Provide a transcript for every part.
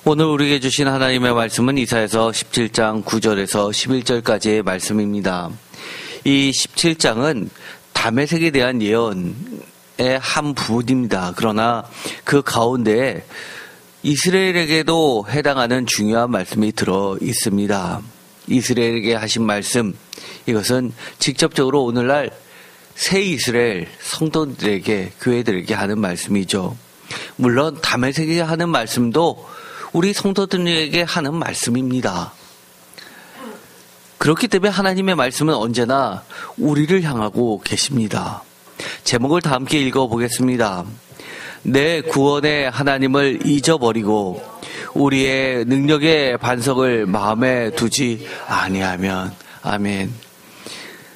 오늘 우리에게 주신 하나님의 말씀은 이사야서 17장 9절에서 11절까지의 말씀입니다. 이 17장은 다메섹에 대한 예언의 한 부분입니다. 그러나 그 가운데에 이스라엘에게도 해당하는 중요한 말씀이 들어 있습니다. 이스라엘에게 하신 말씀, 이것은 직접적으로 오늘날 새 이스라엘 성도들에게, 교회들에게 하는 말씀이죠. 물론 다메섹에 하는 말씀도 우리 성도들에게 하는 말씀입니다. 그렇기 때문에 하나님의 말씀은 언제나 우리를 향하고 계십니다. 제목을 다 함께 읽어보겠습니다. 내 구원의 하나님을 잊어버리고 우리의 능력의 반석을 마음에 두지 아니하면. 아멘.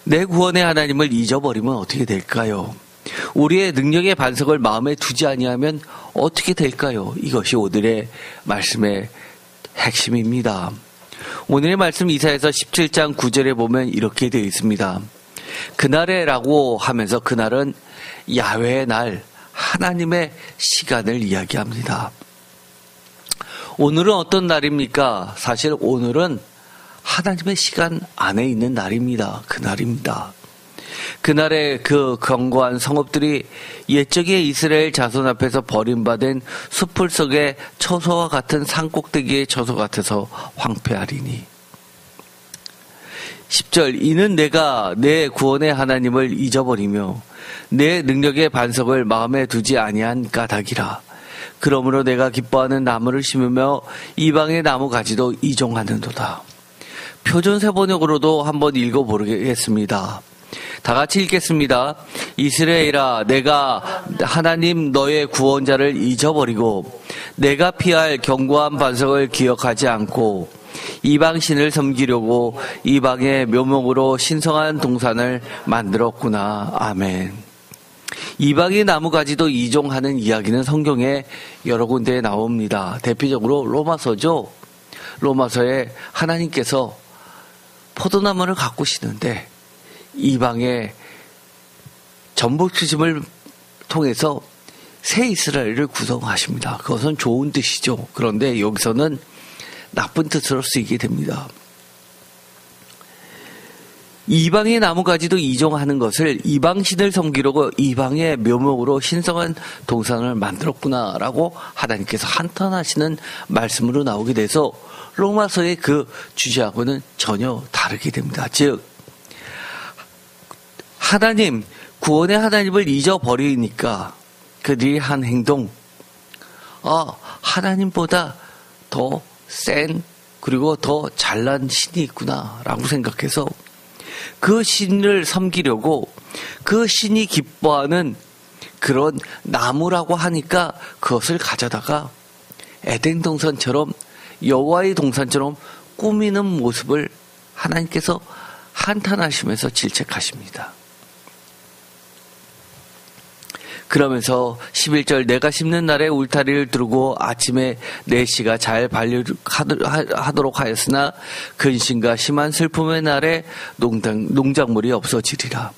내 구원의 하나님을 잊어버리면 어떻게 될까요? 우리의 능력의 반석을 마음에 두지 아니하면 어떻게 될까요? 이것이 오늘의 말씀의 핵심입니다. 오늘의 말씀 이사야서 17장 9절에 보면 이렇게 되어 있습니다. 그날에라고 하면서 그날은 야훼의 날, 하나님의 시간을 이야기합니다. 오늘은 어떤 날입니까? 사실 오늘은 하나님의 시간 안에 있는 날입니다. 그날입니다. 그날에 그 견고한 성읍들이 옛적의 이스라엘 자손 앞에서 버림받은 숲풀 속의 처소와 같은 산꼭대기의 처소 같아서 황폐하리니. 10절 이는 내가 내 구원의 하나님을 잊어버리며 내 능력의 반석을 마음에 두지 아니한 까닭이라. 그러므로 내가 기뻐하는 나무를 심으며 이방의 나무 가지도 이종하는도다. 표준세 번역으로도 한번 읽어보겠습니다. 다 같이 읽겠습니다. 이스라엘아, 내가 하나님 너의 구원자를 잊어버리고 내가 피할 견고한 반석을 기억하지 않고 이방신을 섬기려고 이방의 묘목으로 신성한 동산을 만들었구나. 아멘. 이방의 나무가지도 이종하는 이야기는 성경에 여러 군데에 나옵니다. 대표적으로 로마서죠. 로마서에 하나님께서 포도나무를 가꾸시는데 이방의 전복주심을 통해서 새 이스라엘을 구성하십니다. 그것은 좋은 뜻이죠. 그런데 여기서는 나쁜 뜻으로 쓰이게 됩니다. 이방의 나무가지도 이종하는 것을 이방신을 섬기려고 이방의 묘목으로 신성한 동산을 만들었구나라고 하나님께서 한탄하시는 말씀으로 나오게 돼서 로마서의 그 주제하고는 전혀 다르게 됩니다. 즉 하나님, 구원의 하나님을 잊어버리니까 그들이 한 행동, 하나님보다 더 센 그리고 더 잘난 신이 있구나라고 생각해서 그 신을 섬기려고 그 신이 기뻐하는 그런 나무라고 하니까 그것을 가져다가 에덴 동산처럼 여호와의 동산처럼 꾸미는 모습을 하나님께서 한탄하시면서 질책하십니다. 그러면서 11절 내가 심는 날에 울타리를 두르고 아침에 내 씨가 잘 발효하도록 하였으나 근심과 심한 슬픔의 날에 농작물이 없어지리라.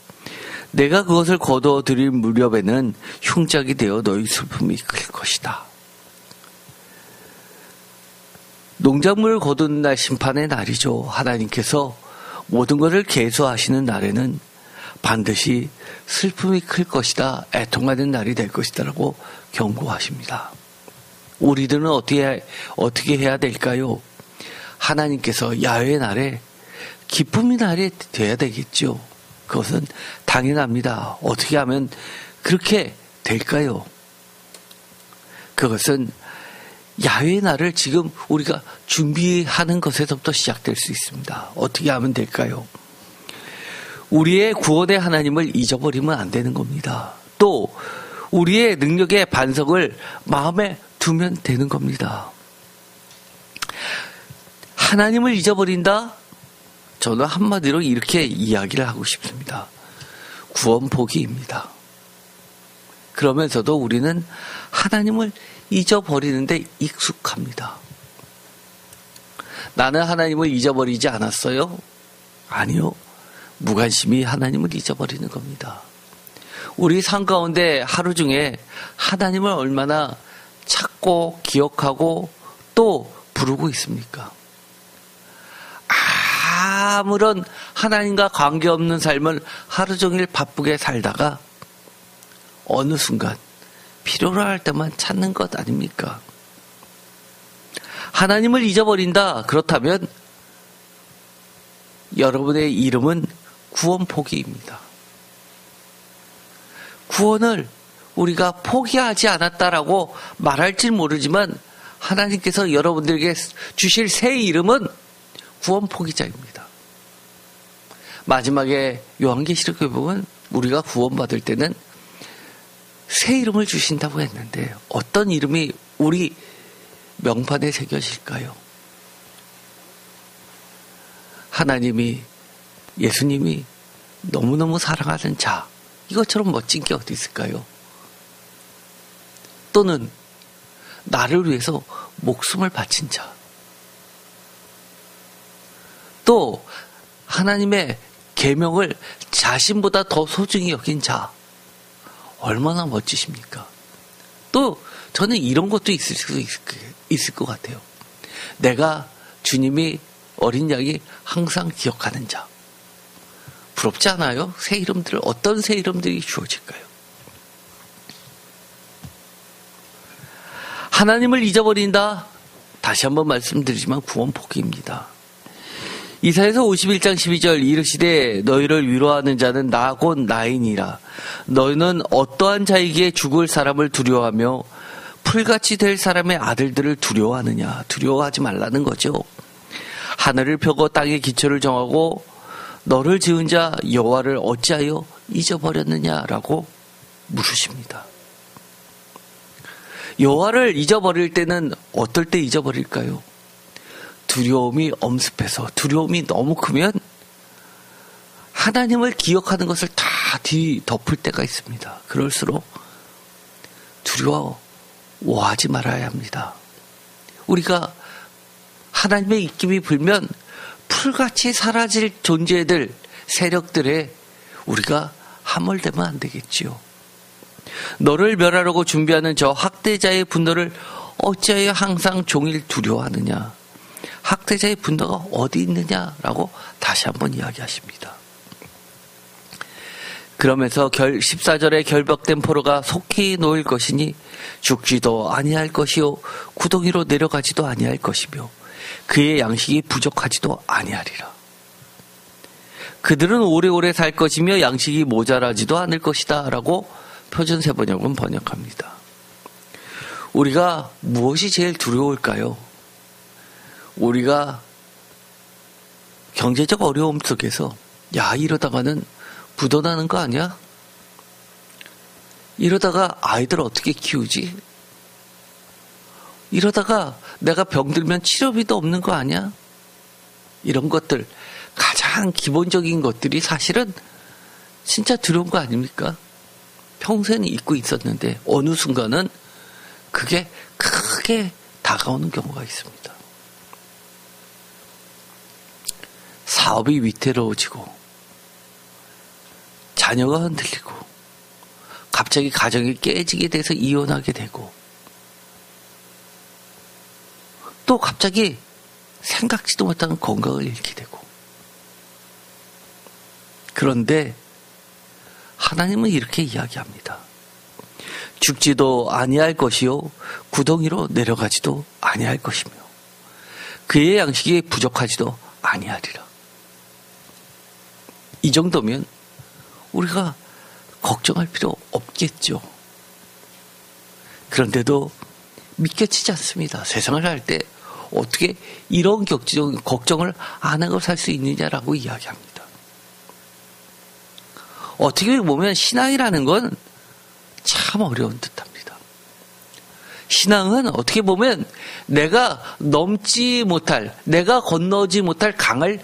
내가 그것을 거두어들일 무렵에는 흉작이 되어 너희 슬픔이 클 것이다. 농작물을 거두는 날 심판의 날이죠. 하나님께서 모든 것을 계수하시는 날에는 반드시 슬픔이 클 것이다. 애통하는 날이 될 것이다. 라고 경고하십니다. 우리들은 어떻게 해야 될까요? 하나님께서 야훼의 날에 기쁨의 날이 돼야 되겠죠. 그것은 당연합니다. 어떻게 하면 그렇게 될까요? 그것은 야훼의 날을 지금 우리가 준비하는 것에서부터 시작될 수 있습니다. 어떻게 하면 될까요? 우리의 구원의 하나님을 잊어버리면 안 되는 겁니다. 또 우리의 능력의 반석을 마음에 두면 되는 겁니다. 하나님을 잊어버린다? 저는 한마디로 이렇게 이야기를 하고 싶습니다. 구원 포기입니다. 그러면서도 우리는 하나님을 잊어버리는데 익숙합니다. 나는 하나님을 잊어버리지 않았어요? 아니요. 무관심이 하나님을 잊어버리는 겁니다. 우리 삶 가운데 하루 중에 하나님을 얼마나 찾고 기억하고 또 부르고 있습니까? 아무런 하나님과 관계없는 삶을 하루 종일 바쁘게 살다가 어느 순간 필요로 할 때만 찾는 것 아닙니까? 하나님을 잊어버린다. 그렇다면 여러분의 이름은 구원 포기입니다. 구원을 우리가 포기하지 않았다라고 말할지 모르지만 하나님께서 여러분들에게 주실 새 이름은 구원 포기자입니다. 마지막에 요한계시록에 보면 우리가 구원받을 때는 새 이름을 주신다고 했는데 어떤 이름이 우리 명판에 새겨질까요? 하나님이, 예수님이 너무너무 사랑하는 자, 이것처럼 멋진 게 어디 있을까요? 또는 나를 위해서 목숨을 바친 자, 또 하나님의 계명을 자신보다 더 소중히 여긴 자, 얼마나 멋지십니까? 또 저는 이런 것도 있을 것 같아요. 내가 주님이 어린 양이 항상 기억하는 자. 부럽지 않아요? 새 이름들, 어떤 새 이름들이 주어질까요? 하나님을 잊어버린다. 다시 한번 말씀드리지만 구원 포기입니다. 이사야서 51장 12절 이르시되 너희를 위로하는 자는 나 곧 나이니라. 너희는 어떠한 자이기에 죽을 사람을 두려워하며 풀같이 될 사람의 아들들을 두려워하느냐. 두려워하지 말라는 거죠. 하늘을 펴고 땅의 기초를 정하고 너를 지은 자 여호와를 어찌하여 잊어버렸느냐라고 물으십니다. 여호와를 잊어버릴 때는 어떨 때 잊어버릴까요? 두려움이 엄습해서 두려움이 너무 크면 하나님을 기억하는 것을 다 뒤덮을 때가 있습니다. 그럴수록 두려워하지 말아야 합니다. 우리가 하나님의 입김이 불면 풀같이 사라질 존재들, 세력들에 우리가 함몰되면 안 되겠지요. 너를 멸하려고 준비하는 저 학대자의 분노를 어찌하여 항상 종일 두려워하느냐. 학대자의 분노가 어디 있느냐라고 다시 한번 이야기하십니다. 그러면서 14절에 결박된 포로가 속히 놓일 것이니 죽지도 아니할 것이요 구덩이로 내려가지도 아니할 것이며 그의 양식이 부족하지도 아니하리라. 그들은 오래오래 살 것이며 양식이 모자라지도 않을 것이다 라고 표준세번역은 번역합니다. 우리가 무엇이 제일 두려울까요? 우리가 경제적 어려움 속에서 야 이러다가는 부도나는 거 아니야? 이러다가 아이들 어떻게 키우지? 이러다가 내가 병들면 치료비도 없는 거 아니야? 이런 것들, 가장 기본적인 것들이 사실은 진짜 두려운 거 아닙니까? 평생 잊고 있었는데 어느 순간은 그게 크게 다가오는 경우가 있습니다. 사업이 위태로워지고 자녀가 흔들리고 갑자기 가정이 깨지게 돼서 이혼하게 되고 또 갑자기 생각지도 못한 건강을 잃게 되고 그런데 하나님은 이렇게 이야기합니다. 죽지도 아니할 것이요 구덩이로 내려가지도 아니할 것이며 그의 양식이 부족하지도 아니하리라. 이 정도면 우리가 걱정할 필요 없겠죠. 그런데도 믿겨지지 않습니다. 세상을 할 때 어떻게 이런 걱정을 안 하고 살 수 있느냐라고 이야기합니다. 어떻게 보면 신앙이라는 건 참 어려운 듯합니다. 신앙은 어떻게 보면 내가 넘지 못할, 내가 건너지 못할 강을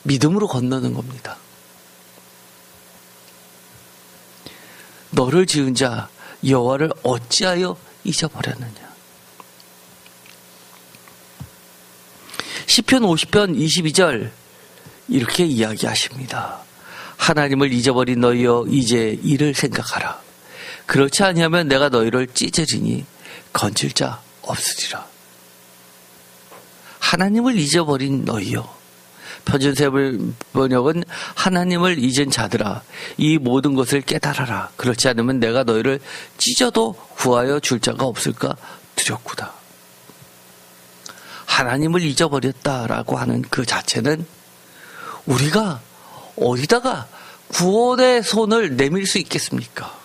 믿음으로 건너는 겁니다. 너를 지은 자 여호와를 어찌하여 잊어버렸느냐. 시편 50편 22절 이렇게 이야기하십니다. 하나님을 잊어버린 너희여 이제 이를 생각하라. 그렇지 아니하면 내가 너희를 찢으리니 건질 자 없으리라. 하나님을 잊어버린 너희여. 표준세 번역은 하나님을 잊은 자들아, 이 모든 것을 깨달아라. 그렇지 않으면 내가 너희를 찢어도 구하여 줄 자가 없을까 두렵구나. 하나님을 잊어버렸다라고 하는 그 자체는 우리가 어디다가 구원의 손을 내밀 수 있겠습니까?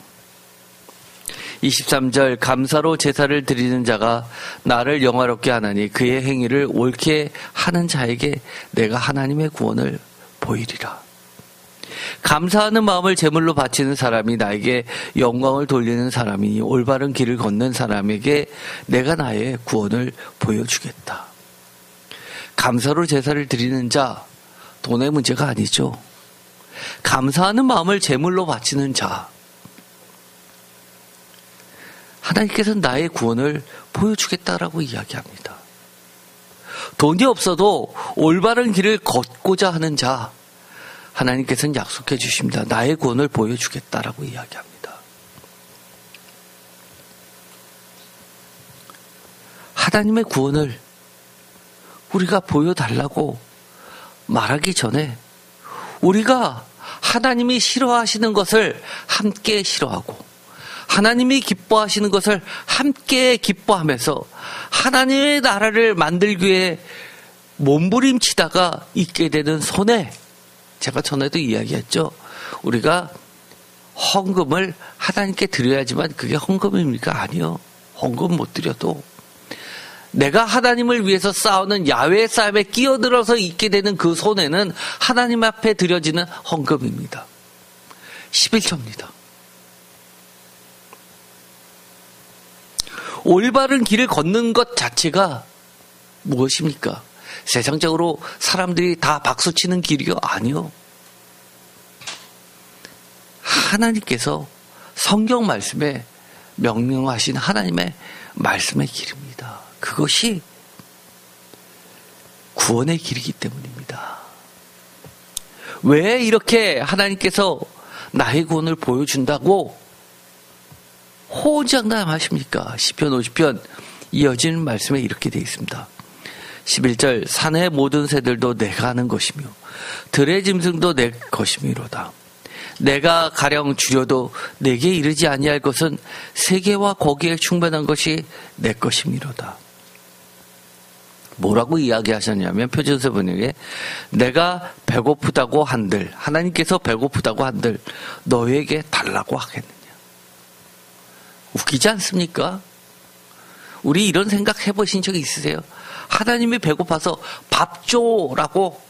23절 감사로 제사를 드리는 자가 나를 영화롭게 하나니 그의 행위를 옳게 하는 자에게 내가 하나님의 구원을 보이리라. 감사하는 마음을 제물로 바치는 사람이 나에게 영광을 돌리는 사람이니 올바른 길을 걷는 사람에게 내가 나의 구원을 보여주겠다. 감사로 제사를 드리는 자, 돈의 문제가 아니죠. 감사하는 마음을 제물로 바치는 자, 하나님께서는 나의 구원을 보여주겠다라고 이야기합니다. 돈이 없어도 올바른 길을 걷고자 하는 자, 하나님께서는 약속해 주십니다. 나의 구원을 보여주겠다라고 이야기합니다. 하나님의 구원을 우리가 보여달라고 말하기 전에 우리가 하나님이 싫어하시는 것을 함께 싫어하고 하나님이 기뻐하시는 것을 함께 기뻐하면서 하나님의 나라를 만들기 위해 몸부림치다가 있게 되는 손해, 제가 전에도 이야기했죠. 우리가 헌금을 하나님께 드려야지만 그게 헌금입니까? 아니요. 헌금 못 드려도 내가 하나님을 위해서 싸우는 야외 싸움에 끼어들어서 있게 되는 그 손해는 하나님 앞에 드려지는 헌금입니다. 11조입니다. 올바른 길을 걷는 것 자체가 무엇입니까? 세상적으로 사람들이 다 박수치는 길이요? 아니요. 하나님께서 성경 말씀에 명령하신 하나님의 말씀의 길입니다. 그것이 구원의 길이기 때문입니다. 왜 이렇게 하나님께서 나의 구원을 보여준다고 호장담하십니까? 시편 50편 이어지는 말씀에 이렇게 되어 있습니다. 11절 산의 모든 새들도 내가 하는 것이며 들의 짐승도 내 것이미로다. 내가 가령 주려도 내게 이르지 아니할 것은 세계와 거기에 충만한 것이 내 것이미로다. 뭐라고 이야기하셨냐면 표준세 번역에 내가 배고프다고 한들, 하나님께서 배고프다고 한들 너에게 달라고 하겠느냐. 웃기지 않습니까? 우리 이런 생각 해보신 적 있으세요? 하나님이 배고파서 밥 줘라고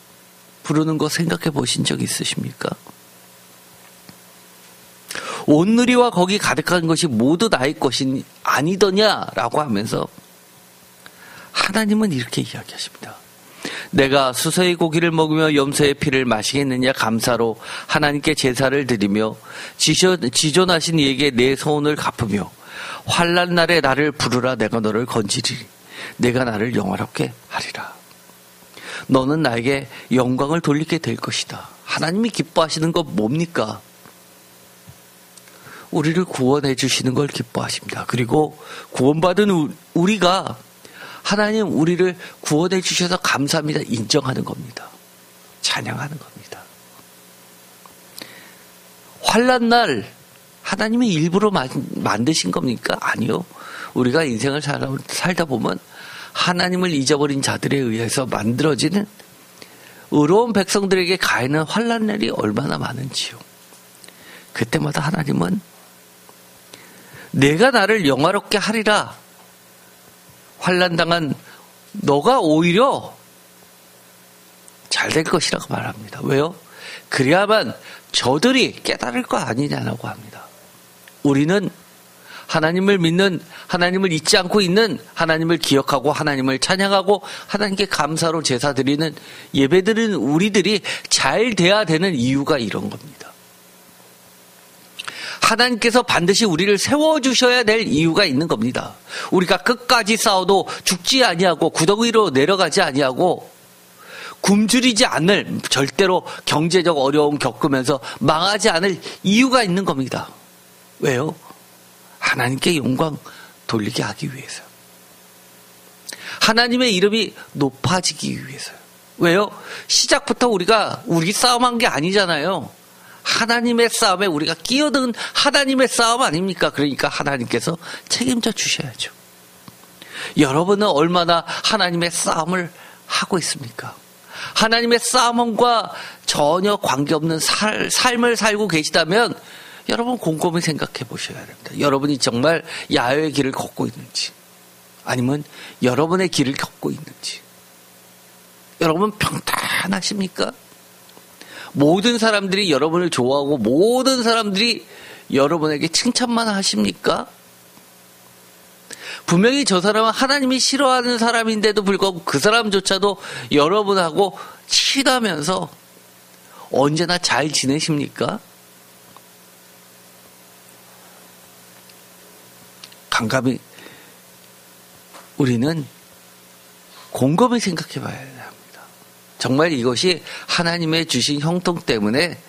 부르는 거 생각해 보신 적 있으십니까? 온누리와 거기 가득한 것이 모두 나의 것이 아니더냐라고 하면서 하나님은 이렇게 이야기하십니다. 내가 수소의 고기를 먹으며 염소의 피를 마시겠느냐. 감사로 하나님께 제사를 드리며 지존하신 이에게 내 소원을 갚으며 환난 날에 나를 부르라. 내가 너를 건지리리. 내가 나를 영화롭게 하리라. 너는 나에게 영광을 돌리게 될 것이다. 하나님이 기뻐하시는 것 뭡니까? 우리를 구원해 주시는 걸 기뻐하십니다. 그리고 구원받은 우리가 하나님 우리를 구원해 주셔서 감사합니다. 인정하는 겁니다. 찬양하는 겁니다. 환난 날 하나님이 일부러 만드신 겁니까? 아니요. 우리가 인생을 살다 보면 하나님을 잊어버린 자들에 의해서 만들어지는 의로운 백성들에게 가해는 환난 날이 얼마나 많은지요. 그때마다 하나님은 내가 나를 영화롭게 하리라. 환난당한 너가 오히려 잘 될 것이라고 말합니다. 왜요? 그래야만 저들이 깨달을 거 아니냐라고 합니다. 우리는 하나님을 믿는, 하나님을 잊지 않고 있는, 하나님을 기억하고 하나님을 찬양하고 하나님께 감사로 제사 드리는 예배드리는 우리들이 잘 돼야 되는 이유가 이런 겁니다. 하나님께서 반드시 우리를 세워주셔야 될 이유가 있는 겁니다. 우리가 끝까지 싸워도 죽지 아니하고 구덩이로 내려가지 아니하고 굶주리지 않을, 절대로 경제적 어려움 겪으면서 망하지 않을 이유가 있는 겁니다. 왜요? 하나님께 영광 돌리게 하기 위해서. 하나님의 이름이 높아지기 위해서요. 왜요? 시작부터 우리가 우리 싸움한 게 아니잖아요. 하나님의 싸움에 우리가 끼어든 하나님의 싸움 아닙니까? 그러니까 하나님께서 책임져 주셔야죠. 여러분은 얼마나 하나님의 싸움을 하고 있습니까? 하나님의 싸움과 전혀 관계없는 삶을 살고 계시다면 여러분 곰곰이 생각해 보셔야 됩니다. 여러분이 정말 야훼의 길을 걷고 있는지 아니면 여러분의 길을 걷고 있는지. 여러분 평탄하십니까? 모든 사람들이 여러분을 좋아하고 모든 사람들이 여러분에게 칭찬만 하십니까? 분명히 저 사람은 하나님이 싫어하는 사람인데도 불구하고 그 사람조차도 여러분하고 친하면서 언제나 잘 지내십니까? 곰곰이 우리는 곰곰이 생각해 봐야 합니다. 정말 이것이 하나님의 주신 형통 때문에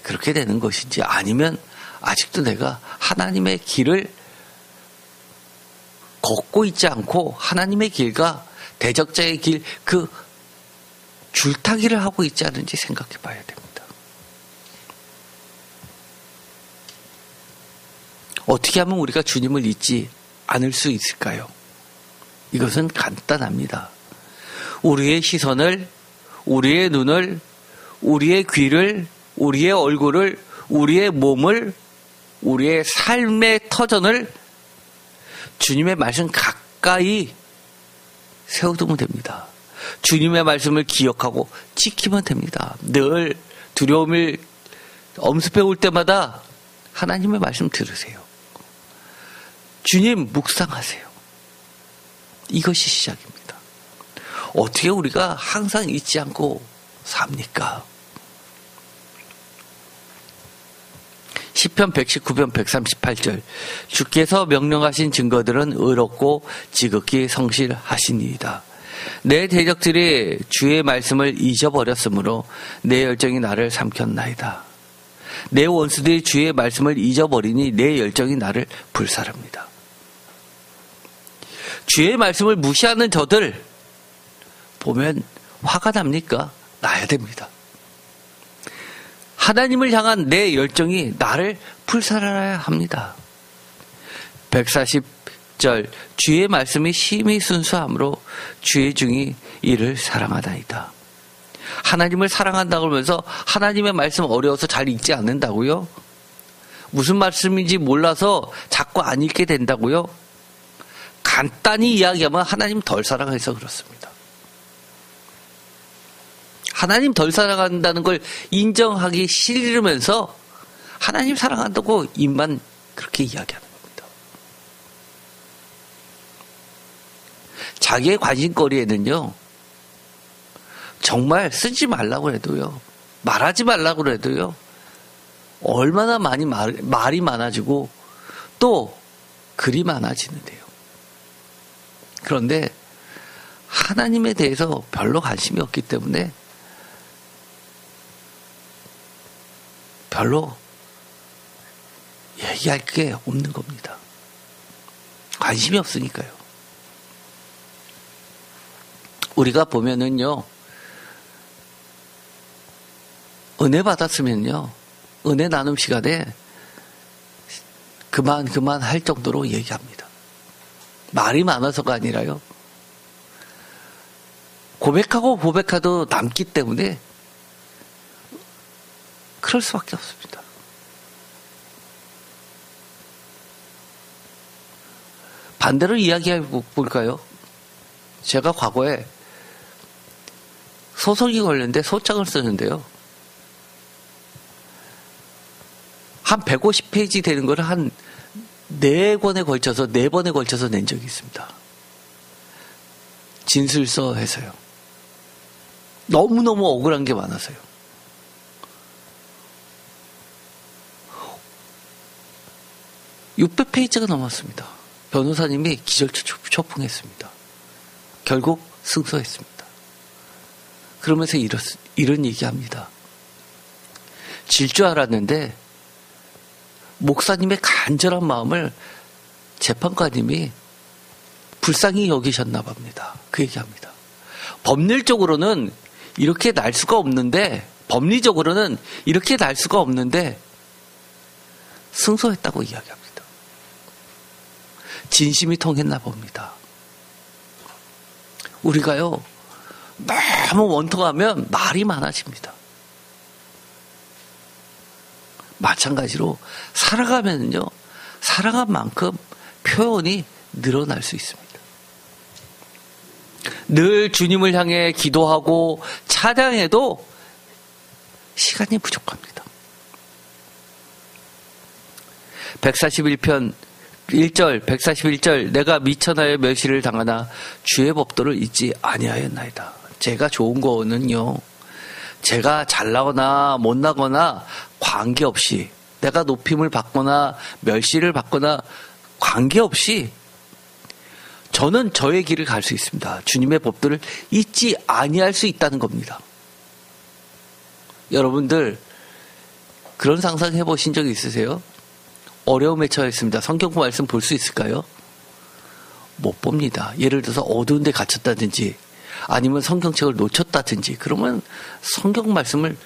그렇게 되는 것인지 아니면 아직도 내가 하나님의 길을 걷고 있지 않고 하나님의 길과 대적자의 길 그 줄타기를 하고 있지 않은지 생각해 봐야 됩니다. 어떻게 하면 우리가 주님을 잊지 않을 수 있을까요? 이것은 간단합니다. 우리의 시선을, 우리의 눈을, 우리의 귀를, 우리의 얼굴을, 우리의 몸을, 우리의 삶의 터전을 주님의 말씀 가까이 세워두면 됩니다. 주님의 말씀을 기억하고 지키면 됩니다. 늘 두려움을 엄습해 올 때마다 하나님의 말씀 들으세요. 주님 묵상하세요. 이것이 시작입니다. 어떻게 우리가 항상 잊지 않고 삽니까? 시편 119편 138절 주께서 명령하신 증거들은 의롭고 지극히 성실하시니이다. 내 대적들이 주의 말씀을 잊어버렸으므로 내 열정이 나를 삼켰나이다. 내 원수들이 주의 말씀을 잊어버리니 내 열정이 나를 불살합니다. 주의 말씀을 무시하는 저들 보면 화가 납니까? 나야 됩니다. 하나님을 향한 내 열정이 나를 불살아야 합니다. 140절 주의 말씀이 심히 순수함으로 주의 종이 이를 사랑하나이다. 하나님을 사랑한다고 하면서 하나님의 말씀 어려워서 잘 읽지 않는다고요? 무슨 말씀인지 몰라서 자꾸 안 읽게 된다고요? 간단히 이야기하면 하나님 덜 사랑해서 그렇습니다. 하나님 덜 사랑한다는 걸 인정하기 싫으면서 하나님 사랑한다고 입만 그렇게 이야기하는 겁니다. 자기의 관심거리에는요, 정말 쓰지 말라고 해도요, 말하지 말라고 해도요, 얼마나 많이 말이 많아지고 또 글이 많아지는데요. 그런데 하나님에 대해서 별로 관심이 없기 때문에 별로 얘기할 게 없는 겁니다. 관심이 없으니까요. 우리가 보면은요, 은혜 받았으면요, 은혜 나눔 시간에 그만 할 정도로 얘기합니다. 말이 많아서가 아니라요, 고백하도 남기 때문에 그럴 수밖에 없습니다. 반대로 이야기해 볼까요? 제가 과거에 소송이 걸렸는데 소장을 쓰는데요, 한 150페이지 되는 걸 한 4번에 걸쳐서 낸 적이 있습니다. 진술서 해서요. 너무너무 억울한 게 많아서요. 600페이지가 넘었습니다. 변호사님이 기절초풍했습니다. 결국 승소했습니다. 그러면서 이런 얘기합니다. 질 줄 알았는데 목사님의 간절한 마음을 재판관님이 불쌍히 여기셨나 봅니다. 그 얘기합니다. 법률적으로는 이렇게 날 수가 없는데, 법리적으로는 이렇게 날 수가 없는데 승소했다고 이야기합니다. 진심이 통했나 봅니다. 우리가요, 너무 원통하면 말이 많아집니다. 마찬가지로 살아가면요, 살아간 만큼 표현이 늘어날 수 있습니다. 늘 주님을 향해 기도하고 찬양해도 시간이 부족합니다. 141편 1절 141절 내가 미천하여 멸시를 당하나 주의 법도를 잊지 아니하였나이다. 제가 좋은 거는요, 제가 잘나거나 못나거나 관계없이, 내가 높임을 받거나 멸시를 받거나 관계없이 저는 저의 길을 갈 수 있습니다. 주님의 법도를 잊지 아니할 수 있다는 겁니다. 여러분들 그런 상상 해보신 적 있으세요? 어려움에 처했습니다. 성경 말씀 볼 수 있을까요? 못 봅니다. 예를 들어서 어두운 데 갇혔다든지 아니면 성경책을 놓쳤다든지, 그러면 성경 말씀을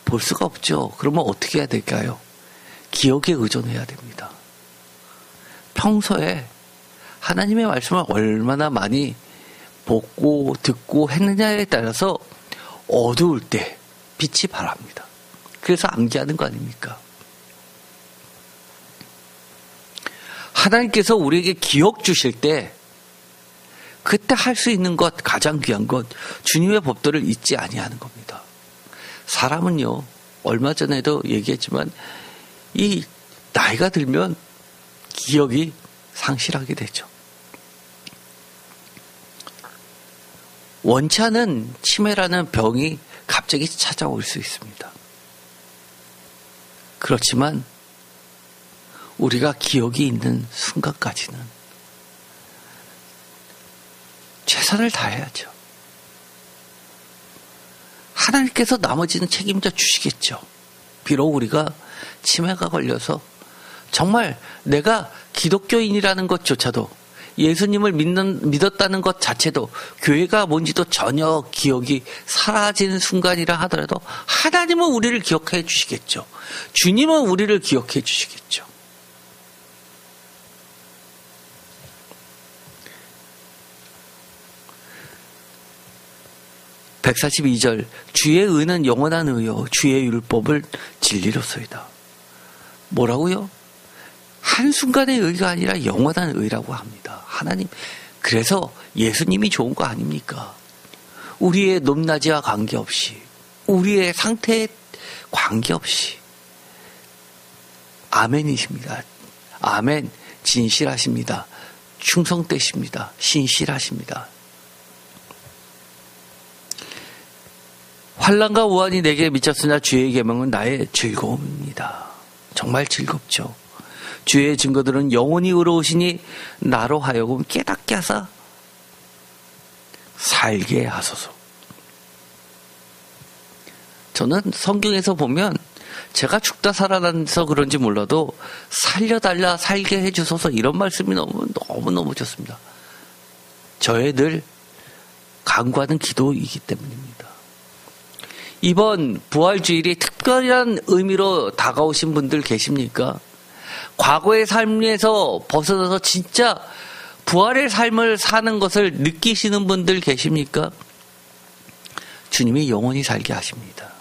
볼 수가 없죠. 그러면 어떻게 해야 될까요? 기억에 의존해야 됩니다. 평소에 하나님의 말씀을 얼마나 많이 보고 듣고 했느냐에 따라서 어두울 때 빛이 바랍니다. 그래서 암기하는 거 아닙니까? 하나님께서 우리에게 기억 주실 때 그때 할 수 있는 것, 가장 귀한 것, 주님의 법도를 잊지 아니하는 겁니다. 사람은요, 얼마 전에도 얘기했지만 이 나이가 들면 기억이 상실하게 되죠. 원치 않은 치매라는 병이 갑자기 찾아올 수 있습니다. 그렇지만 우리가 기억이 있는 순간까지는 최선을 다해야죠. 하나님께서 나머지는 책임져 주시겠죠. 비록 우리가 치매가 걸려서 정말 내가 기독교인이라는 것조차도, 예수님을 믿었다는 것 자체도, 교회가 뭔지도 전혀 기억이 사라지는 순간이라 하더라도 하나님은 우리를 기억해 주시겠죠. 주님은 우리를 기억해 주시겠죠. (142절) 주의 의는 영원한 의요 주의 율법을 진리로소이다. 뭐라고요? 한순간의 의가 아니라 영원한 의라고 합니다. 하나님, 그래서 예수님이 좋은 거 아닙니까? 우리의 높낮이와 관계없이, 우리의 상태에 관계없이 아멘이십니다. 아멘, 진실하십니다. 충성되십니다. 신실하십니다. 환난과 우환이 내게 미쳤으나 주의 계명은 나의 즐거움입니다. 정말 즐겁죠. 주의 증거들은 영원히 의로우시니 나로 하여금 깨닫게 하사 살게 하소서. 저는 성경에서 보면 제가 죽다 살아나서 그런지 몰라도 살려달라, 살게 해주소서, 이런 말씀이 너무너무 좋습니다. 저의 늘 간구하는 기도이기 때문입니다. 이번 부활주일이 특별한 의미로 다가오신 분들 계십니까? 과거의 삶에서 벗어나서 진짜 부활의 삶을 사는 것을 느끼시는 분들 계십니까? 주님이 영원히 살게 하십니다.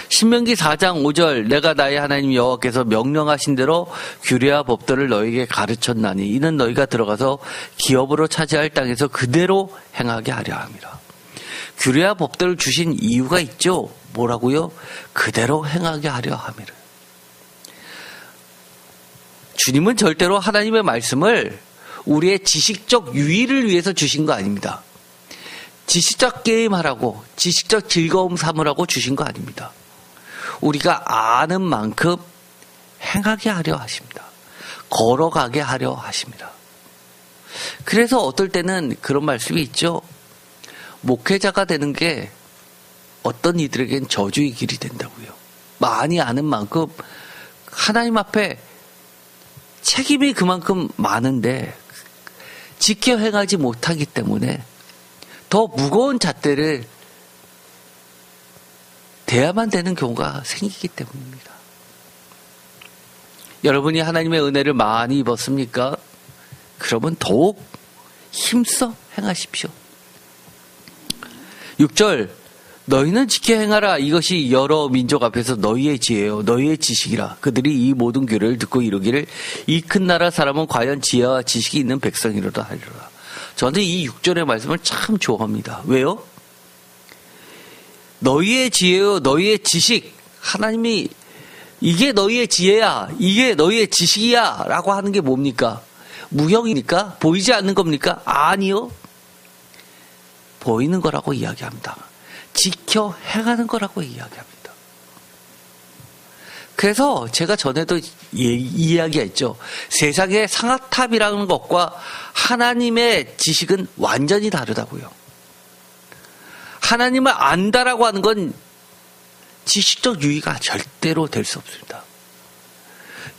신명기 4장 5절 내가 나의 하나님 여호와께서 명령하신 대로 규례와 법도를 너에게 가르쳤나니 이는 너희가 들어가서 기업으로 차지할 땅에서 그대로 행하게 하려 함이라. 규례와 법도를 주신 이유가 있죠. 뭐라고요? 그대로 행하게 하려 함이라. 주님은 절대로 하나님의 말씀을 우리의 지식적 유의를 위해서 주신 거 아닙니다. 지식적 게임하라고, 지식적 즐거움 삼으라고 주신 거 아닙니다. 우리가 아는 만큼 행하게 하려 하십니다. 걸어가게 하려 하십니다. 그래서 어떨 때는 그런 말씀이 있죠. 목회자가 되는 게 어떤 이들에겐 저주의 길이 된다고요. 많이 아는 만큼 하나님 앞에 책임이 그만큼 많은데 지켜 행하지 못하기 때문에 더 무거운 잣대를 대야만 되는 경우가 생기기 때문입니다. 여러분이 하나님의 은혜를 많이 입었습니까? 그러면 더욱 힘써 행하십시오. 6절 너희는 지켜 행하라. 이것이 여러 민족 앞에서 너희의 지혜요 너희의 지식이라. 그들이 이 모든 규례를 듣고 이르기를 이 큰 나라 사람은 과연 지혜와 지식이 있는 백성이로다 하리라. 저는 이 6절의 말씀을 참 좋아합니다. 왜요? 너희의 지혜요 너희의 지식. 하나님이 이게 너희의 지혜야 이게 너희의 지식이야 라고 하는 게 뭡니까? 무형이니까? 보이지 않는 겁니까? 아니요. 보이는 거라고 이야기합니다. 지켜 행하는 거라고 이야기합니다. 그래서 제가 전에도 이야기했죠. 세상의 상아탑이라는 것과 하나님의 지식은 완전히 다르다고요. 하나님을 안다라고 하는 건 지식적 유의가 절대로 될 수 없습니다.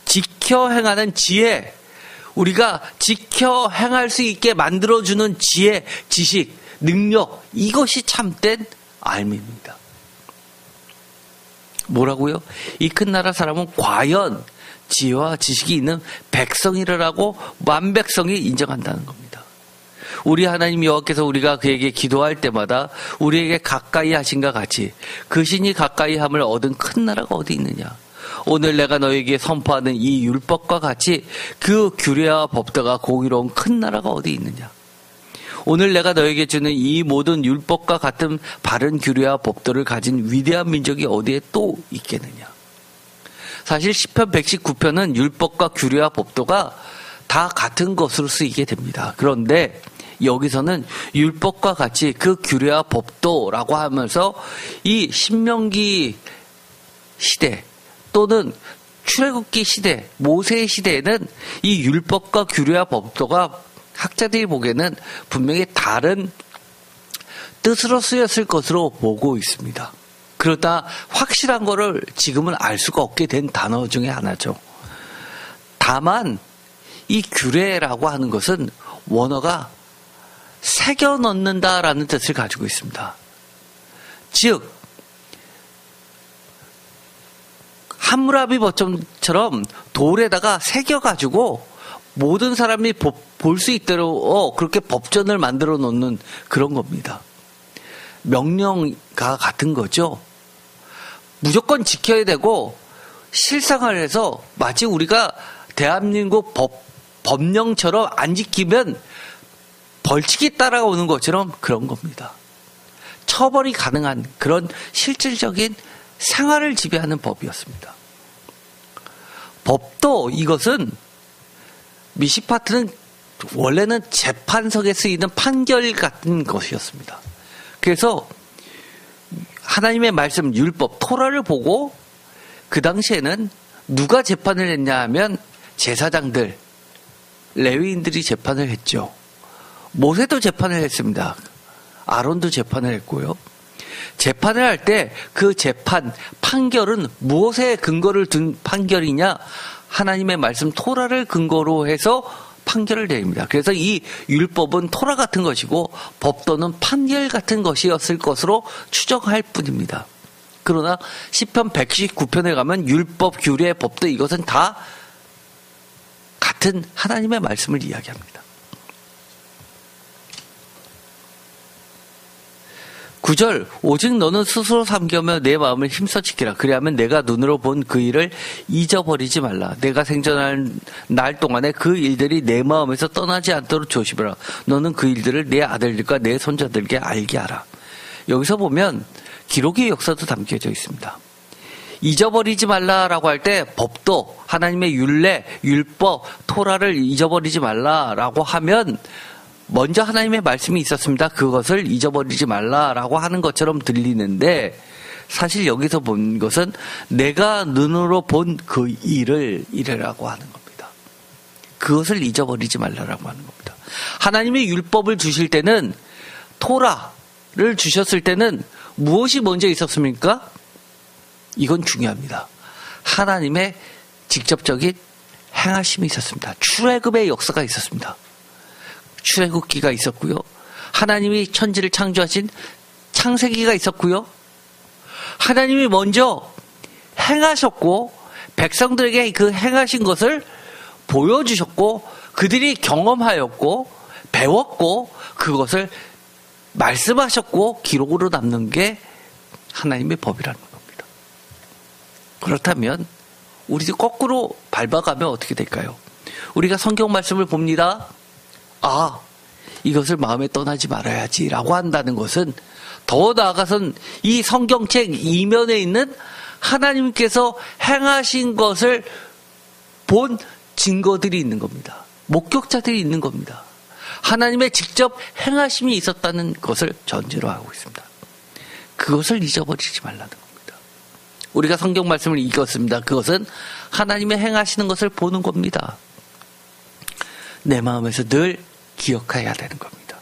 지켜 행하는 지혜, 우리가 지켜 행할 수 있게 만들어주는 지혜, 지식, 능력, 이것이 참된 알미입니다. 뭐라고요? 이 큰 나라 사람은 과연 지혜와 지식이 있는 백성이라고 만백성이 인정한다는 겁니다. 우리 하나님 여호와께서 우리가 그에게 기도할 때마다 우리에게 가까이 하신과 같이 그 신이 가까이 함을 얻은 큰 나라가 어디 있느냐. 오늘 내가 너에게 선포하는 이 율법과 같이 그 규례와 법도가 공의로운 큰 나라가 어디 있느냐. 오늘 내가 너에게 주는 이 모든 율법과 같은 바른 규례와 법도를 가진 위대한 민족이 어디에 또 있겠느냐. 사실 시편 119편은 율법과 규례와 법도가 다 같은 것으로 쓰이게 됩니다. 그런데 여기서는 율법과 같이 그 규례와 법도라고 하면서 이 신명기 시대 또는 출애굽기 시대, 모세의 시대에는 이 율법과 규례와 법도가 학자들이 보기에는 분명히 다른 뜻으로 쓰였을 것으로 보고 있습니다. 그러다 확실한 거를 지금은 알 수가 없게 된 단어 중에 하나죠. 다만 이 규례라고 하는 것은 원어가 새겨 넣는다라는 뜻을 가지고 있습니다. 즉 함무라비 버점처럼 돌에다가 새겨가지고 모든 사람이 볼 수 있도록 그렇게 법전을 만들어 놓는 그런 겁니다. 명령과 같은 거죠. 무조건 지켜야 되고 실상을 해서 마치 우리가 대한민국 법령처럼 안 지키면 벌칙이 따라오는 것처럼 그런 겁니다. 처벌이 가능한 그런 실질적인 생활을 지배하는 법이었습니다. 법도 이것은 미시파트는 원래는 재판석에 쓰이는 판결 같은 것이었습니다. 그래서 하나님의 말씀 율법 토라를 보고 그 당시에는 누가 재판을 했냐 하면 제사장들 레위인들이 재판을 했죠. 모세도 재판을 했습니다. 아론도 재판을 했고요. 재판을 할 때 그 재판 판결은 무엇에 근거를 둔 판결이냐? 하나님의 말씀 토라를 근거로 해서 판결을 내립니다. 그래서 이 율법은 토라 같은 것이고 법도는 판결 같은 것이었을 것으로 추정할 뿐입니다. 그러나 시편 119편에 가면 율법, 규례, 법도 이것은 다 같은 하나님의 말씀을 이야기합니다. 9절 오직 너는 스스로 삼겨며 내 마음을 힘써 지키라. 그리하면 내가 눈으로 본 그 일을 잊어버리지 말라. 내가 생존할 날 동안에 그 일들이 내 마음에서 떠나지 않도록 조심하라. 너는 그 일들을 내 아들들과 내 손자들에게 알게 하라. 여기서 보면 기록의 역사도 담겨져 있습니다. 잊어버리지 말라라고 할 때 법도 하나님의 율례, 율법, 토라를 잊어버리지 말라라고 하면 먼저 하나님의 말씀이 있었습니다. 그것을 잊어버리지 말라라고 하는 것처럼 들리는데 사실 여기서 본 것은 내가 눈으로 본 그 일을 이래라고 하는 겁니다. 그것을 잊어버리지 말라라고 하는 겁니다. 하나님의 율법을 주실 때는 토라를 주셨을 때는 무엇이 먼저 있었습니까? 이건 중요합니다. 하나님의 직접적인 행하심이 있었습니다. 출애굽의 역사가 있었습니다. 출애굽기가 있었고요. 하나님이 천지를 창조하신 창세기가 있었고요. 하나님이 먼저 행하셨고 백성들에게 그 행하신 것을 보여주셨고 그들이 경험하였고 배웠고 그것을 말씀하셨고 기록으로 남는 게 하나님의 법이라는 겁니다. 그렇다면 우리도 거꾸로 밟아가면 어떻게 될까요? 우리가 성경 말씀을 봅니다. 아, 이것을 마음에 떠나지 말아야지 라고 한다는 것은 더 나아가선 이 성경책 이면에 있는 하나님께서 행하신 것을 본 증거들이 있는 겁니다. 목격자들이 있는 겁니다. 하나님의 직접 행하심이 있었다는 것을 전제로 하고 있습니다. 그것을 잊어버리지 말라는 겁니다. 우리가 성경 말씀을 읽었습니다. 그것은 하나님의 행하시는 것을 보는 겁니다. 내 마음에서 늘 기억해야 되는 겁니다.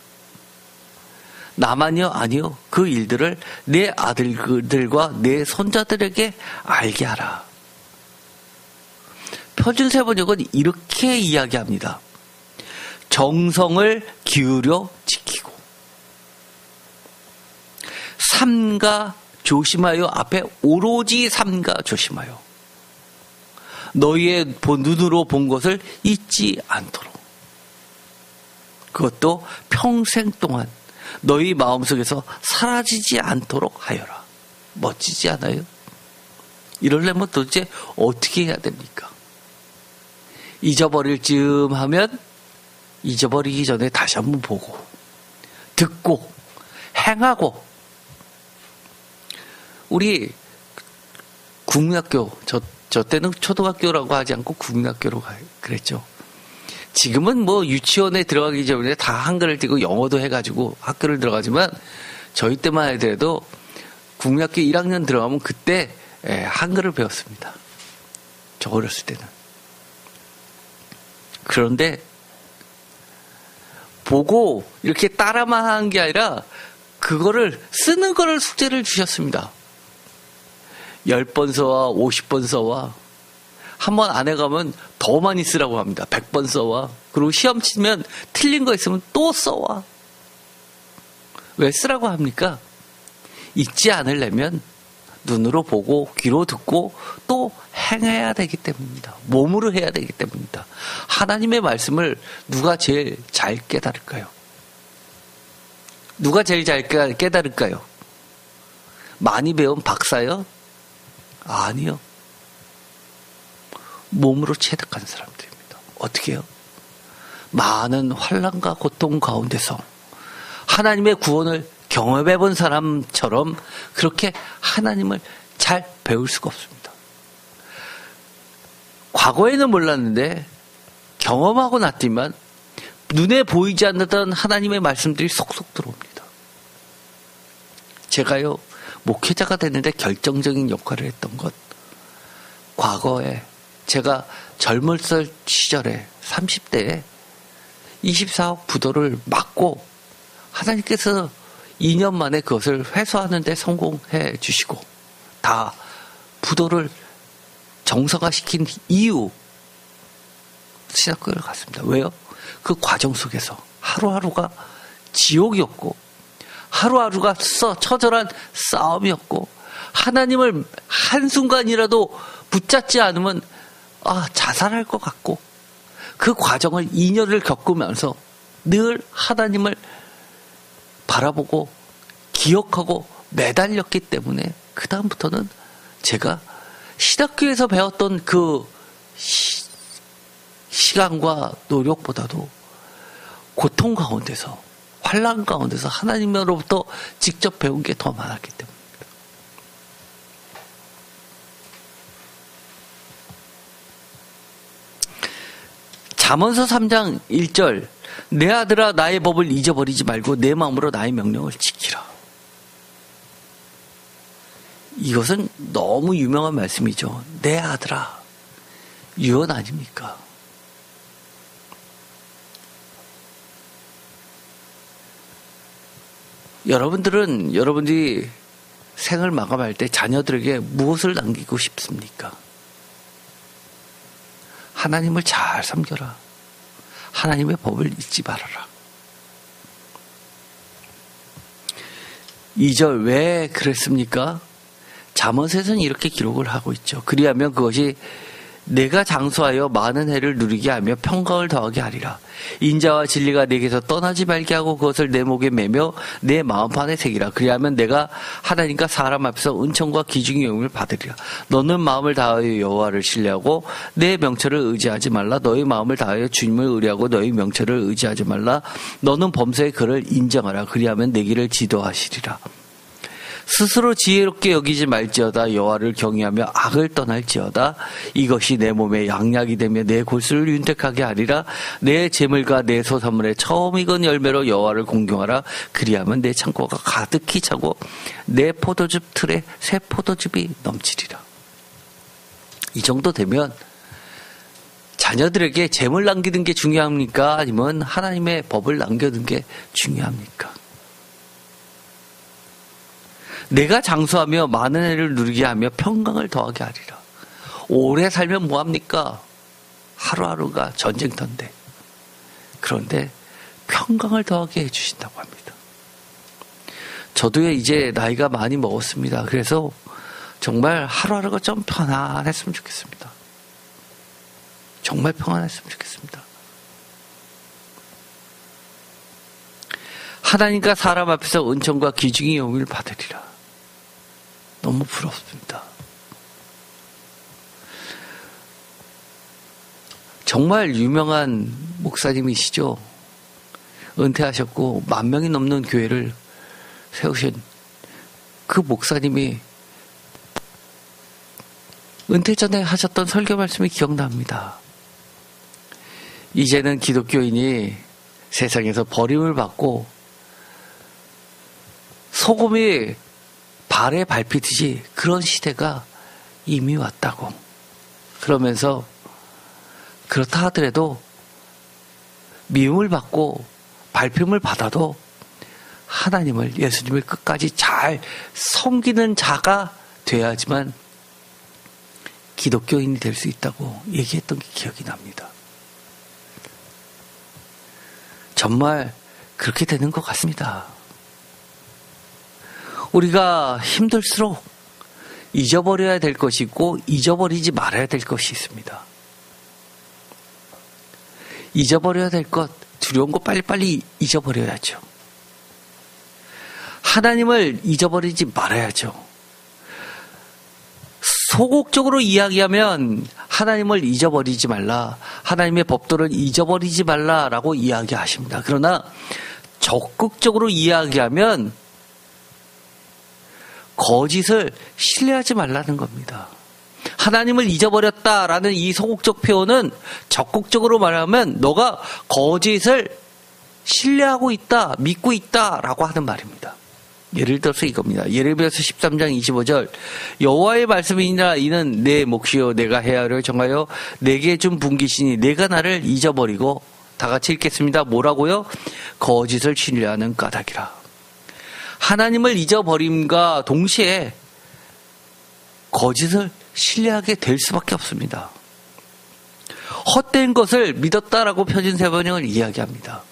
나만요? 아니요. 그 일들을 내 아들들과 내 손자들에게 알게 하라. 표준세 번역은 이렇게 이야기합니다. 정성을 기울여 지키고 삼가 조심하여 앞에 오로지 삼가 조심하여 너희의 눈으로 본 것을 잊지 않도록 그것도 평생 동안 너희 마음속에서 사라지지 않도록 하여라. 멋지지 않아요? 이러려면 도대체 어떻게 해야 됩니까? 잊어버릴 즈음 하면 잊어버리기 전에 다시 한번 보고 듣고 행하고 우리 국민학교 저 때는 초등학교라고 하지 않고 국민학교로 그랬죠. 지금은 뭐 유치원에 들어가기 전에 다 한글을 띄고 영어도 해가지고 학교를 들어가지만 저희 때만 해도 국민학교 1학년 들어가면 그때 한글을 배웠습니다. 저 어렸을 때는. 그런데 보고 이렇게 따라만 하는 게 아니라 그거를 쓰는 거를 숙제를 주셨습니다. 10번 써와 50번 써와 한 번 안 해가면 더 많이 쓰라고 합니다. 100번 써와 그리고 시험 치면 틀린 거 있으면 또 써와. 왜 쓰라고 합니까? 잊지 않으려면 눈으로 보고 귀로 듣고 또 행해야 되기 때문입니다. 몸으로 해야 되기 때문입니다. 하나님의 말씀을 누가 제일 잘 깨달을까요? 누가 제일 잘 깨달을까요? 많이 배운 박사요? 아니요. 몸으로 체득한 사람들입니다. 어떻게 해요? 많은 환난과 고통 가운데서 하나님의 구원을 경험해 본 사람처럼 그렇게 하나님을 잘 배울 수가 없습니다. 과거에는 몰랐는데 경험하고 났지만 눈에 보이지 않던 하나님의 말씀들이 속속 들어옵니다. 제가요 목회자가 되는데 결정적인 역할을 했던 것, 과거에 제가 젊을 시절에 30대에 24억 부도를 막고 하나님께서 2년 만에 그것을 회수하는 데 성공해 주시고 다 부도를 정상화시킨 이후 신학교를 갔습니다. 왜요? 그 과정 속에서 하루하루가 지옥이었고 하루하루가 처절한 싸움이었고 하나님을 한순간이라도 붙잡지 않으면 자살할 것 같고 그 과정을 2년을 겪으면서 늘 하나님을 바라보고 기억하고 매달렸기 때문에 그 다음부터는 제가 신학교에서 배웠던 그 시간과 노력보다도 고통 가운데서 환난 가운데서 하나님으로부터 직접 배운 게 더 많았기 때문입니다. 잠언서 3장 1절 내 아들아 나의 법을 잊어버리지 말고 내 마음으로 나의 명령을 지키라. 이것은 너무 유명한 말씀이죠. 내 아들아. 유언 아닙니까? 여러분들이 생을 마감할 때 자녀들에게 무엇을 남기고 싶습니까? 하나님을 잘 섬겨라. 하나님의 법을 잊지 말아라. 2절 왜 그랬습니까? 잠언에서는 이렇게 기록을 하고 있죠. 그리하면 그것이 내가 장수하여 많은 해를 누리게 하며 평강을 더하게 하리라. 인자와 진리가 내게서 떠나지 말게 하고 그것을 내 목에 매며 내 마음판에 새기라. 그리하면 내가 하나님과 사람 앞에서 은총과 기중의 영을 받으리라. 너는 마음을 다하여 여호와를 신뢰하고 내 명철을 의지하지 말라. 너의 마음을 다하여 주님을 의뢰하고 너의 명철을 의지하지 말라. 너는 범사의 그를 인정하라. 그리하면 내 길을 지도하시리라. 스스로 지혜롭게 여기지 말지어다. 여호와를 경외하며 악을 떠날지어다. 이것이 내 몸에 양약이 되며 내 골수를 윤택하게 하리라. 내 재물과 내 소산물의 처음 익은 열매로 여호와를 공경하라. 그리하면 내 창고가 가득히 차고 내 포도즙 틀에 새 포도즙이 넘치리라. 이 정도 되면 자녀들에게 재물 남기는 게 중요합니까? 아니면 하나님의 법을 남겨둔 게 중요합니까? 내가 장수하며 많은 해를 누리게 하며 평강을 더하게 하리라. 오래 살면 뭐합니까? 하루하루가 전쟁터인데. 그런데 평강을 더하게 해주신다고 합니다. 저도 이제 나이가 많이 먹었습니다. 그래서 정말 하루하루가 좀 편안했으면 좋겠습니다. 정말 평안했으면 좋겠습니다. 하나님과 사람 앞에서 은총과 기중의 영을 받으리라. 너무 부럽습니다. 정말 유명한 목사님이시죠. 은퇴하셨고 10,000명이 넘는 교회를 세우신 그 목사님이 은퇴 전에 하셨던 설교 말씀이 기억납니다. 이제는 기독교인이 세상에서 버림을 받고 소금이 발에 밟히듯이 그런 시대가 이미 왔다고. 그러면서 그렇다 하더라도 미움을 받고 밟힘을 받아도 하나님을, 예수님을 끝까지 잘 섬기는 자가 돼야지만 기독교인이 될 수 있다고 얘기했던 게 기억이 납니다. 정말 그렇게 되는 것 같습니다. 우리가 힘들수록 잊어버려야 될 것이 있고 잊어버리지 말아야 될 것이 있습니다. 잊어버려야 될 것, 두려운 거 빨리빨리 잊어버려야죠. 하나님을 잊어버리지 말아야죠. 소극적으로 이야기하면 하나님을 잊어버리지 말라, 하나님의 법도를 잊어버리지 말라라고 이야기하십니다. 그러나 적극적으로 이야기하면 거짓을 신뢰하지 말라는 겁니다. 하나님을 잊어버렸다라는 이 소극적 표현은 적극적으로 말하면 너가 거짓을 신뢰하고 있다, 믿고 있다라고 하는 말입니다. 예를 들어서 이겁니다. 예레미야서 13장 25절 여호와의 말씀이니라. 이는 내 몫이요 내가 헤아려 정하여 내게 준 분기시니 내가 나를 잊어버리고, 다 같이 읽겠습니다. 뭐라고요? 거짓을 신뢰하는 까닭이라. 하나님을 잊어버림과 동시에 거짓을 신뢰하게 될 수밖에 없습니다. 헛된 것을 믿었다라고 표준세번역을 이야기합니다.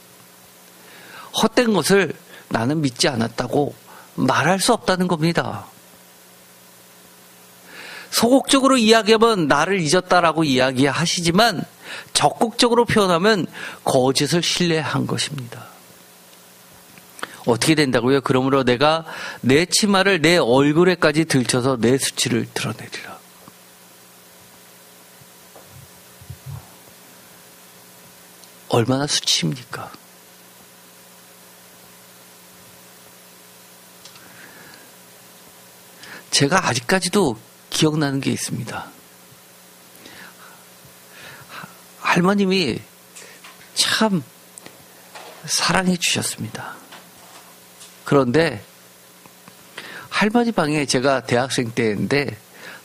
헛된 것을 나는 믿지 않았다고 말할 수 없다는 겁니다. 소극적으로 이야기하면 나를 잊었다라고 이야기하시지만 적극적으로 표현하면 거짓을 신뢰한 것입니다. 어떻게 된다고요? 그러므로 내가 내 치마를 내 얼굴에까지 들쳐서 내 수치를 드러내리라. 얼마나 수치입니까? 제가 아직까지도 기억나는 게 있습니다. 할머님이 참 사랑해 주셨습니다. 그런데 할머니 방에 제가 대학생 때인데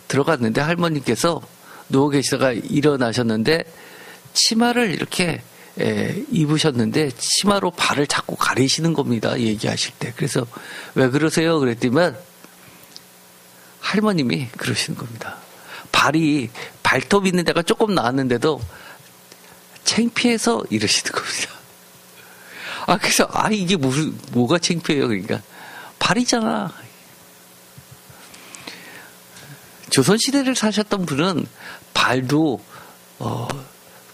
들어갔는데 할머니께서 누워 계시다가 일어나셨는데 치마를 이렇게 입으셨는데 치마로 발을 자꾸 가리시는 겁니다. 얘기하실 때. 그래서 왜 그러세요? 그랬더니만 할머님이 그러시는 겁니다. 발톱 있는 데가 조금 나왔는데도 창피해서 이러시는 겁니다. 그래서 이게 뭐가 창피해요? 그러니까 발이잖아. 조선시대를 사셨던 분은 발도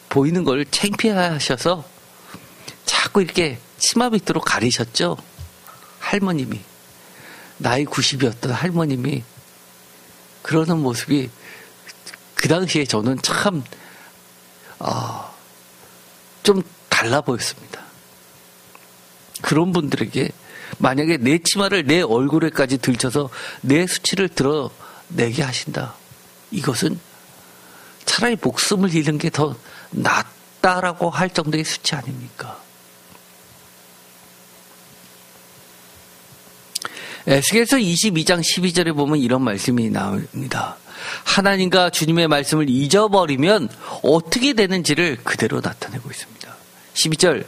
보이는 걸 창피하셔서 자꾸 이렇게 치마 밑으로 가리셨죠. 할머님이, 나이 90이었던 할머님이 그러는 모습이 그 당시에 저는 참 좀 달라 보였습니다. 그런 분들에게 만약에 내 치마를 내 얼굴에까지 들쳐서 내 수치를 드러내게 하신다. 이것은 차라리 목숨을 잃는 게 더 낫다라고 할 정도의 수치 아닙니까? 에스겔서 22장 12절에 보면 이런 말씀이 나옵니다. 하나님과 주님의 말씀을 잊어버리면 어떻게 되는지를 그대로 나타내고 있습니다. 12절,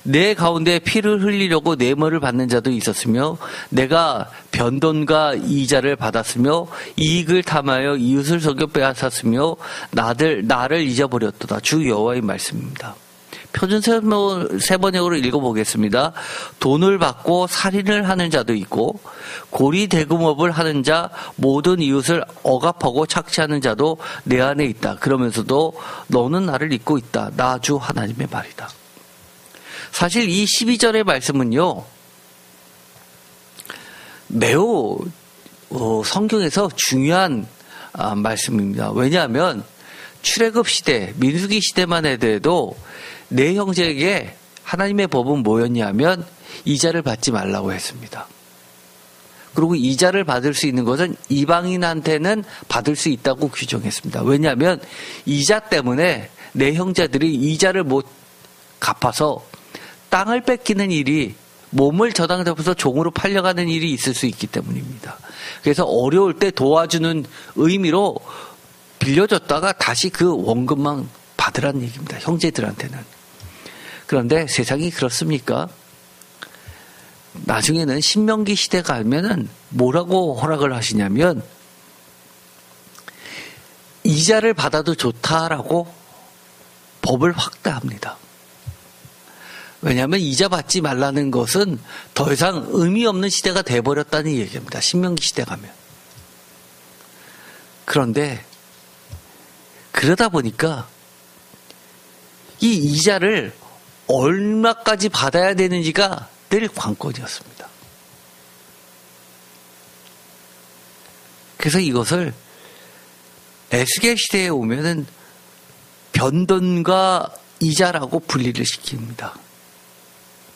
내 가운데 피를 흘리려고 뇌물을 받는 자도 있었으며 내가 변돈과 이자를 받았으며 이익을 탐하여 이웃을 속여 빼앗았으며 나를 잊어버렸도다. 주 여호와의 말씀입니다. 표준 세번역으로 읽어보겠습니다. 돈을 받고 살인을 하는 자도 있고 고리 대금업을 하는 자, 모든 이웃을 억압하고 착취하는 자도 내 안에 있다. 그러면서도 너는 나를 잊고 있다. 나 주 하나님의 말이다. 사실 이 12절의 말씀은요, 매우 성경에서 중요한 말씀입니다. 왜냐하면 출애굽 시대, 민수기 시대만 해도 내 형제에게 하나님의 법은 뭐였냐면 이자를 받지 말라고 했습니다. 그리고 이자를 받을 수 있는 것은 이방인한테는 받을 수 있다고 규정했습니다. 왜냐하면 이자 때문에 내 형제들이 이자를 못 갚아서 땅을 뺏기는 일이, 몸을 저당 잡아서 종으로 팔려가는 일이 있을 수 있기 때문입니다. 그래서 어려울 때 도와주는 의미로 빌려줬다가 다시 그 원금만 받으라는 얘기입니다. 형제들한테는. 그런데 세상이 그렇습니까? 나중에는 신명기 시대 가면은 뭐라고 허락을 하시냐면 이자를 받아도 좋다라고 법을 확대합니다. 왜냐하면 이자 받지 말라는 것은 더 이상 의미 없는 시대가 돼버렸다는 얘기입니다. 신명기 시대 가면. 그런데 그러다 보니까 이 이자를 얼마까지 받아야 되는지가 늘 관건이었습니다. 그래서 이것을 에스겔 시대에 오면은 변돈과 이자라고 분리를 시킵니다.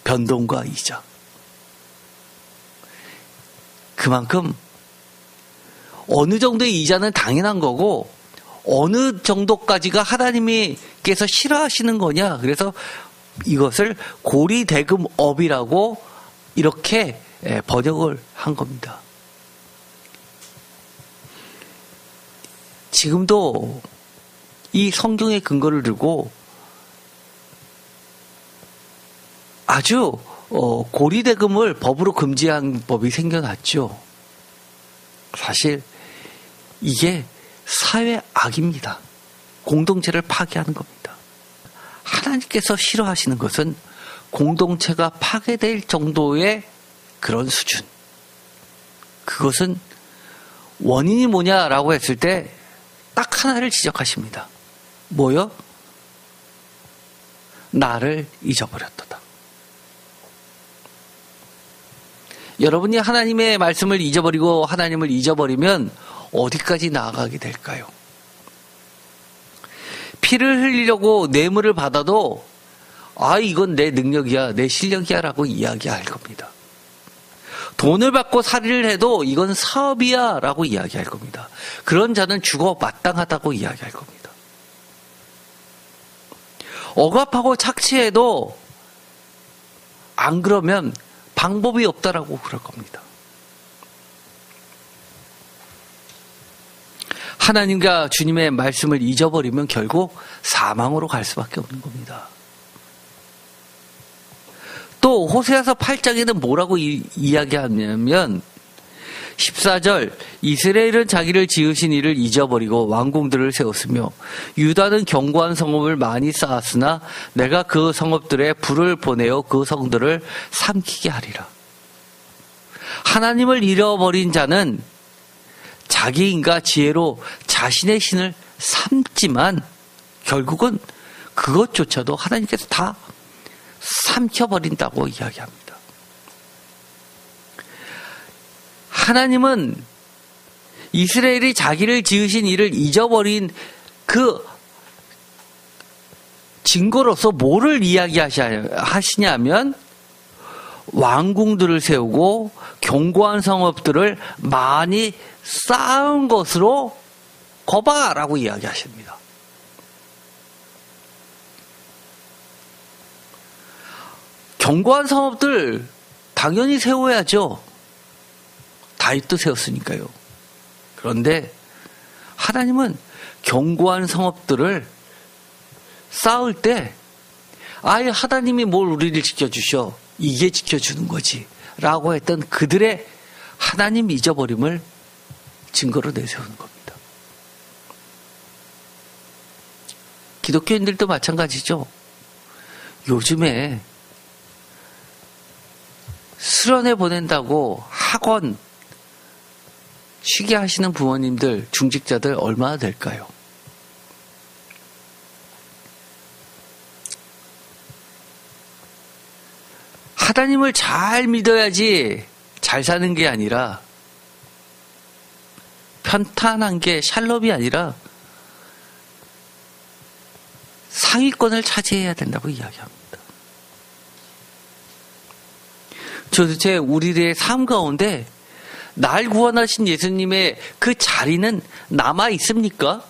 변돈과 이자. 그만큼 어느 정도의 이자는 당연한 거고 어느 정도까지가 하나님께서 싫어하시는 거냐. 그래서 이것을 고리대금업이라고 이렇게 번역을 한 겁니다. 지금도 이 성경의 근거를 들고 아주 고리대금을 법으로 금지한 법이 생겨났죠. 사실 이게 사회 악입니다. 공동체를 파괴하는 겁니다. 하나님께서 싫어하시는 것은 공동체가 파괴될 정도의 그런 수준. 그것은 원인이 뭐냐라고 했을 때 딱 하나를 지적하십니다. 뭐요? 나를 잊어버렸도다. 여러분이 하나님의 말씀을 잊어버리고 하나님을 잊어버리면 어디까지 나아가게 될까요? 피를 흘리려고 뇌물을 받아도 이건 내 능력이야, 내 실력이야 라고 이야기할 겁니다. 돈을 받고 살인을 해도 이건 사업이야 라고 이야기할 겁니다. 그런 자는 죽어 마땅하다고 이야기할 겁니다. 억압하고 착취해도 안 그러면 방법이 없다라고 그럴 겁니다. 하나님과 주님의 말씀을 잊어버리면 결국 사망으로 갈 수밖에 없는 겁니다. 또 호세아서 8장에는 뭐라고 이야기하냐면 14절 이스라엘은 자기를 지으신 이를 잊어버리고 왕궁들을 세웠으며 유다는 견고한 성읍을 많이 쌓았으나 내가 그 성읍들에 불을 보내어 그 성들을 삼키게 하리라. 하나님을 잃어버린 자는 자기 인과 지혜로 자신의 신을 삼지만 결국은 그것조차도 하나님께서 다 삼켜버린다고 이야기합니다. 하나님은 이스라엘이 자기를 지으신 이를 잊어버린 그 증거로서 뭐를 이야기하시냐면 왕궁들을 세우고 견고한 성읍들을 많이 쌓은 것으로 거봐라고 이야기하십니다. 견고한 성읍들 당연히 세워야죠. 다윗도 세웠으니까요. 그런데 하나님은 견고한 성읍들을 쌓을 때 아예 하나님이 뭘 우리를 지켜주셔. 이게 지켜주는 거지. 라고 했던 그들의 하나님 잊어버림을 증거로 내세우는 겁니다. 기독교인들도 마찬가지죠. 요즘에 수련회 보낸다고 학원 쉬게 하시는 부모님들, 중직자들 얼마나 될까요? 하나님을 잘 믿어야지 잘 사는 게 아니라 편탄한 게 샬롬이 아니라 상위권을 차지해야 된다고 이야기합니다. 도대체 우리들의 삶 가운데 날 구원하신 예수님의 그 자리는 남아 있습니까?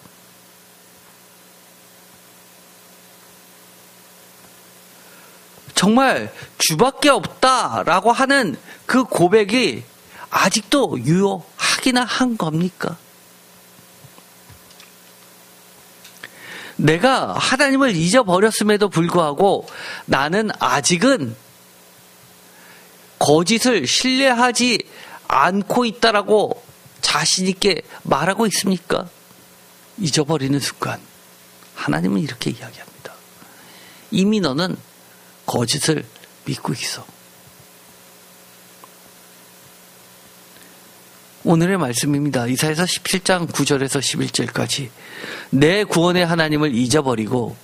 정말 주밖에 없다라고 하는 그 고백이 아직도 유효하기나 한 겁니까? 내가 하나님을 잊어버렸음에도 불구하고 나는 아직은 거짓을 신뢰하지 않고 있다라고 자신있게 말하고 있습니까? 잊어버리는 순간 하나님은 이렇게 이야기합니다. 이미 너는 거짓을 믿고 있어. 오늘의 말씀입니다. 이사야서 17장 9절에서 11절까지 내 구원의 하나님을 잊어버리고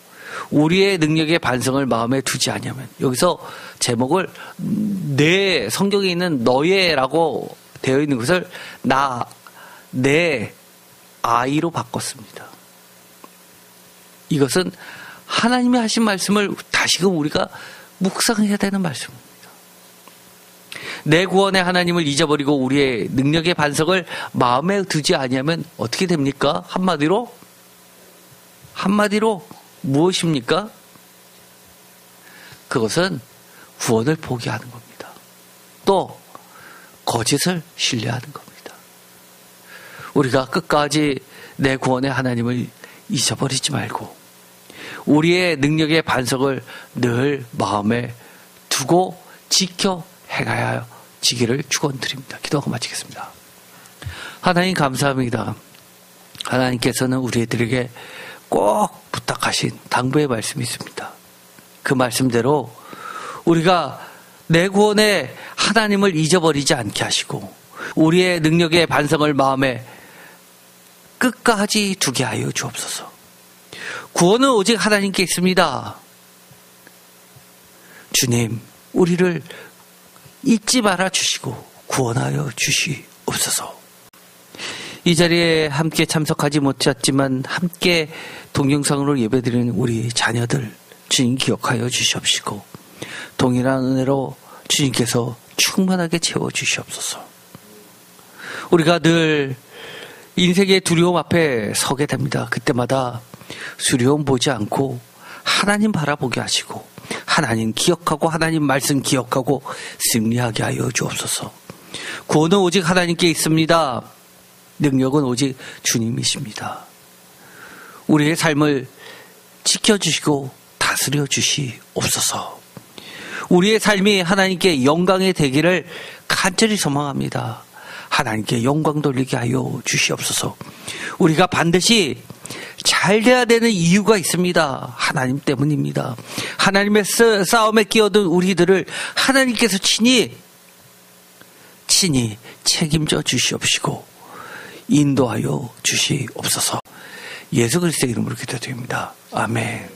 우리의 능력의 반성을 마음에 두지 않으면, 여기서 제목을 내 성경에 있는 너의라고 되어 있는 것을 내 아이로 바꿨습니다. 이것은 하나님이 하신 말씀을 다시금 우리가 묵상해야 되는 말씀입니다. 내 구원의 하나님을 잊어버리고 우리의 능력의 반석을 마음에 두지 아니하면 어떻게 됩니까? 한마디로 무엇입니까? 그것은 구원을 포기하는 겁니다. 또 거짓을 신뢰하는 겁니다. 우리가 끝까지 내 구원의 하나님을 잊어버리지 말고 우리의 능력의 반석을 늘 마음에 두고 지켜 행하여지기를 축원드립니다. 기도하고 마치겠습니다. 하나님 감사합니다. 하나님께서는 우리들에게 꼭 부탁하신 당부의 말씀이 있습니다. 그 말씀대로 우리가 내 구원의 하나님을 잊어버리지 않게 하시고 우리의 능력의 반성을 마음에 끝까지 두게 하여 주옵소서. 구원은 오직 하나님께 있습니다. 주님, 우리를 잊지 말아 주시고 구원하여 주시옵소서. 이 자리에 함께 참석하지 못했지만 함께 동영상으로 예배드리는 우리 자녀들 주님 기억하여 주시옵시고 동일한 은혜로 주님께서 충만하게 채워주시옵소서. 우리가 늘 인생의 두려움 앞에 서게 됩니다. 그때마다 두려움 보지 않고 하나님 바라보게 하시고 하나님 기억하고 하나님 말씀 기억하고 승리하게 하여 주옵소서. 구원은 오직 하나님께 있습니다. 능력은 오직 주님이십니다. 우리의 삶을 지켜주시고 다스려 주시옵소서. 우리의 삶이 하나님께 영광의 되기를 간절히 소망합니다. 하나님께 영광 돌리게 하여 주시옵소서. 우리가 반드시 잘 돼야 되는 이유가 있습니다. 하나님 때문입니다. 하나님의 싸움에 끼어든 우리들을 하나님께서 친히 책임져 주시옵시고 인도하여 주시옵소서. 예수 그리스도의 이름으로 기도드립니다. 아멘.